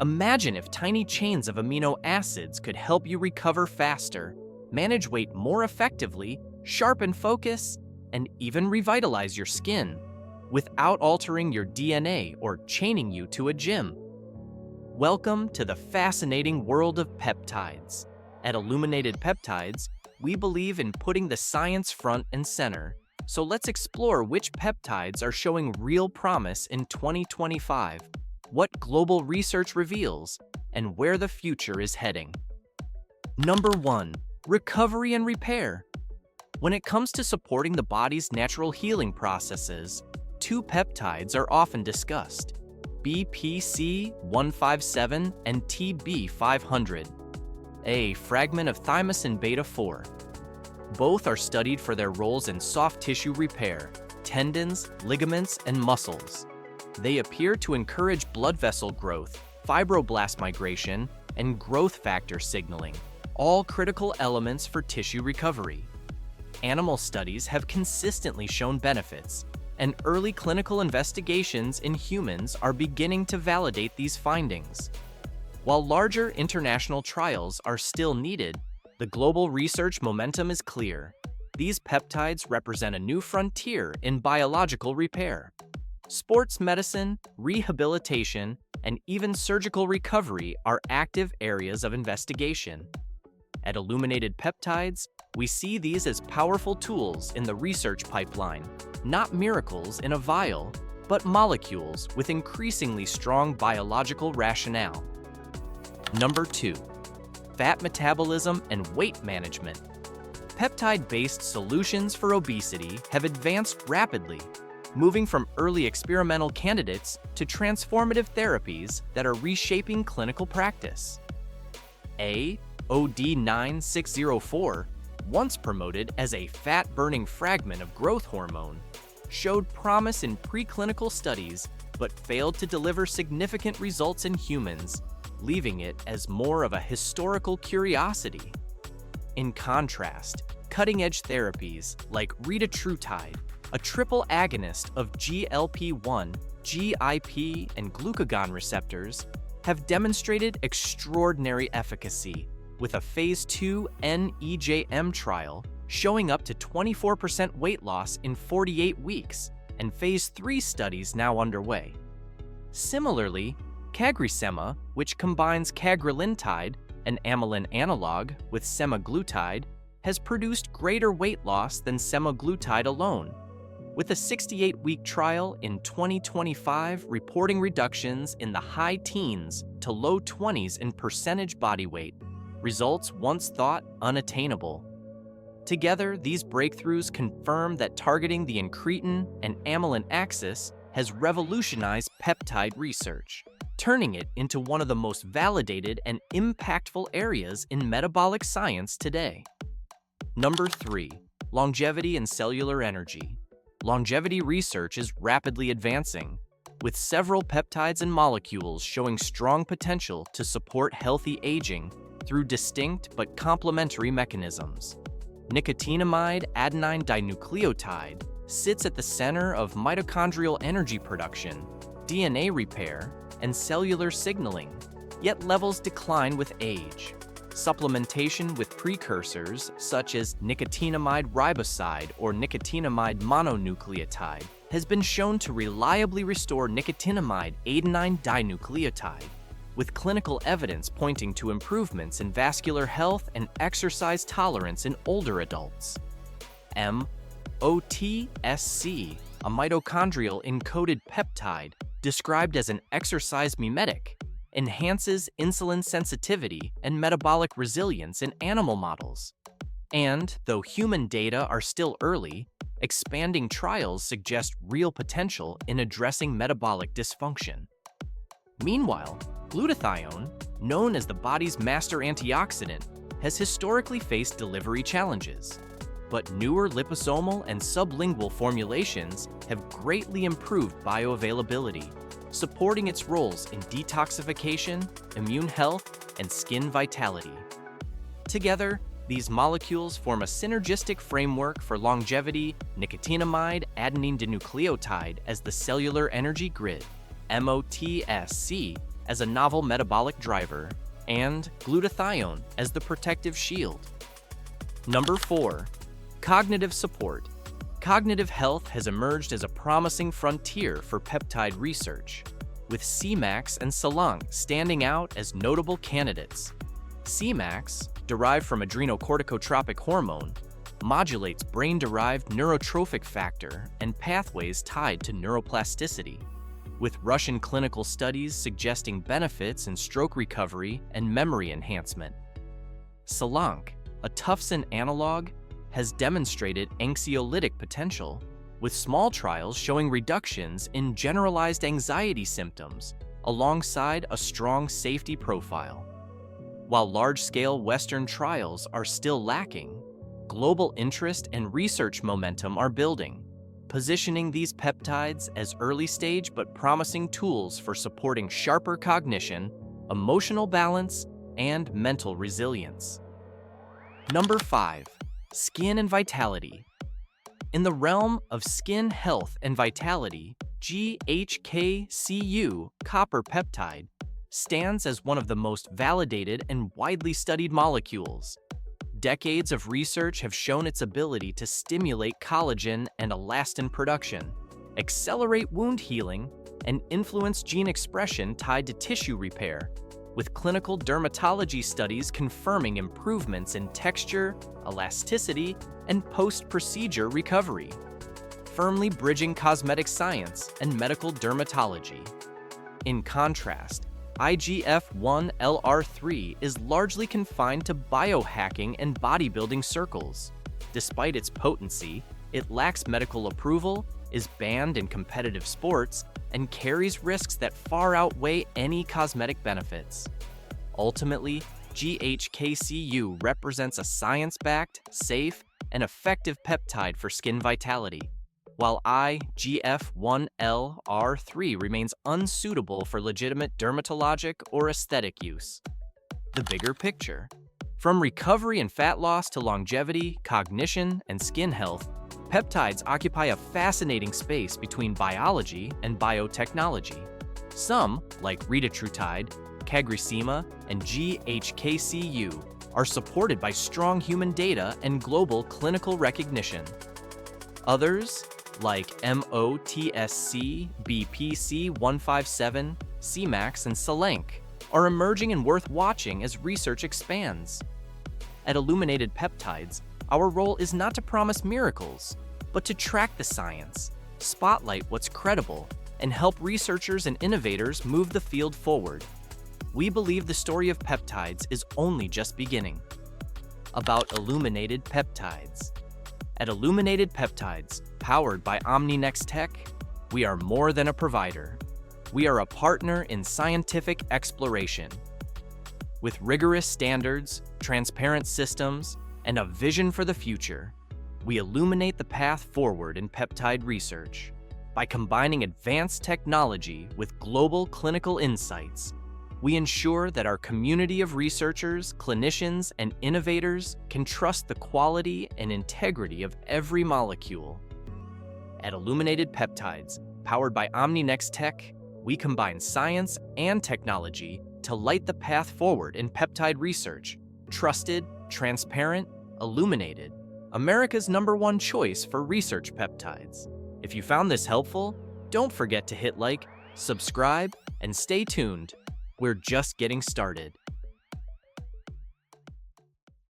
Imagine if tiny chains of amino acids could help you recover faster, manage weight more effectively, sharpen focus, and even revitalize your skin without altering your DNA or chaining you to a gym. Welcome to the fascinating world of peptides. At Illuminated Peptides, we believe in putting the science front and center. So let's explore which peptides are showing real promise in 2025, what global research reveals, and where the future is heading. Number 1. Recovery and repair. When it comes to supporting the body's natural healing processes, two peptides are often discussed: BPC-157 and TB-500, a fragment of thymosin beta-4. Both are studied for their roles in soft tissue repair, tendons, ligaments, and muscles. They appear to encourage blood vessel growth, fibroblast migration, and growth factor signaling, all critical elements for tissue recovery. Animal studies have consistently shown benefits, and early clinical investigations in humans are beginning to validate these findings. While larger international trials are still needed, the global research momentum is clear. These peptides represent a new frontier in biological repair. Sports medicine, rehabilitation, and even surgical recovery are active areas of investigation. At Illuminated Peptides, we see these as powerful tools in the research pipeline, not miracles in a vial, but molecules with increasingly strong biological rationale. Number 2. Fat metabolism and weight management. Peptide-based solutions for obesity have advanced rapidly, moving from early experimental candidates to transformative therapies that are reshaping clinical practice. OD9604, once promoted as a fat-burning fragment of growth hormone, showed promise in preclinical studies but failed to deliver significant results in humans, leaving it as more of a historical curiosity. In contrast, cutting-edge therapies like ritatide, a triple agonist of GLP-1, GIP, and glucagon receptors, have demonstrated extraordinary efficacy, with a Phase 2 NEJM trial showing up to 24% weight loss in 48 weeks, and Phase 3 studies now underway. Similarly, CagriSema, which combines cagrilintide, an amylin analog, with semaglutide, has produced greater weight loss than semaglutide alone, with a 68-week trial in 2025 reporting reductions in the high teens to low 20s in percentage body weight, results once thought unattainable. Together, these breakthroughs confirm that targeting the incretin and amylin axis has revolutionized peptide research, turning it into one of the most validated and impactful areas in metabolic science today. Number 3. Longevity and cellular energy. Longevity research is rapidly advancing, with several peptides and molecules showing strong potential to support healthy aging through distinct but complementary mechanisms. Nicotinamide adenine dinucleotide sits at the center of mitochondrial energy production, DNA repair, and cellular signaling, yet levels decline with age. Supplementation with precursors such as nicotinamide riboside or nicotinamide mononucleotide has been shown to reliably restore nicotinamide adenine dinucleotide, with clinical evidence pointing to improvements in vascular health and exercise tolerance in older adults. MOTS-c, a mitochondrial-encoded peptide described as an exercise mimetic, enhances insulin sensitivity and metabolic resilience in animal models. And, though human data are still early, expanding trials suggest real potential in addressing metabolic dysfunction. Meanwhile, glutathione, known as the body's master antioxidant, has historically faced delivery challenges. But newer liposomal and sublingual formulations have greatly improved bioavailability, supporting its roles in detoxification, immune health, and skin vitality. Together, these molecules form a synergistic framework for longevity, nicotinamide adenine dinucleotide as the cellular energy grid, MOTS-c, as a novel metabolic driver, and glutathione as the protective shield. Number 4. Cognitive support. Cognitive health has emerged as a promising frontier for peptide research, with Cmax and Salang standing out as notable candidates. Cmax, derived from adrenocorticotropic hormone, modulates brain-derived neurotrophic factor and pathways tied to neuroplasticity, with Russian clinical studies suggesting benefits in stroke recovery and memory enhancement. Salang, a Tufsin analog, has demonstrated anxiolytic potential, with small trials showing reductions in generalized anxiety symptoms alongside a strong safety profile. While large-scale Western trials are still lacking, global interest and research momentum are building, positioning these peptides as early-stage but promising tools for supporting sharper cognition, emotional balance, and mental resilience. Number 5. Skin and vitality. In the realm of skin health and vitality, GHK-Cu copper peptide stands as one of the most validated and widely studied molecules. Decades of research have shown its ability to stimulate collagen and elastin production, accelerate wound healing, and influence gene expression tied to tissue repair, with clinical dermatology studies confirming improvements in texture, elasticity, and post-procedure recovery, firmly bridging cosmetic science and medical dermatology. In contrast, IGF-1LR3 is largely confined to biohacking and bodybuilding circles. Despite its potency, it lacks medical approval, is banned in competitive sports, and carries risks that far outweigh any cosmetic benefits. Ultimately, GHK-Cu represents a science-backed, safe, and effective peptide for skin vitality, while IGF-1LR3 remains unsuitable for legitimate dermatologic or aesthetic use. The bigger picture. From recovery and fat loss to longevity, cognition, and skin health, peptides occupy a fascinating space between biology and biotechnology. Some, like ritatide, CagriSema, and GHK-Cu, are supported by strong human data and global clinical recognition. Others, like MOTS-c, BPC-157, Cmax, and Salang, are emerging and worth watching as research expands. At Illuminated Peptides, our role is not to promise miracles, but to track the science, spotlight what's credible, and help researchers and innovators move the field forward. We believe the story of peptides is only just beginning. About Illuminated Peptides. At Illuminated Peptides, powered by OmniNextTech, we are more than a provider. We are a partner in scientific exploration. With rigorous standards, transparent systems, and a vision for the future, we illuminate the path forward in peptide research. By combining advanced technology with global clinical insights, we ensure that our community of researchers, clinicians, and innovators can trust the quality and integrity of every molecule. At Illuminated Peptides, powered by OmniNextTech, we combine science and technology to light the path forward in peptide research. Trusted, transparent, illuminated, America's #1 choice for research peptides. If you found this helpful, don't forget to hit like, subscribe, and stay tuned. We're just getting started.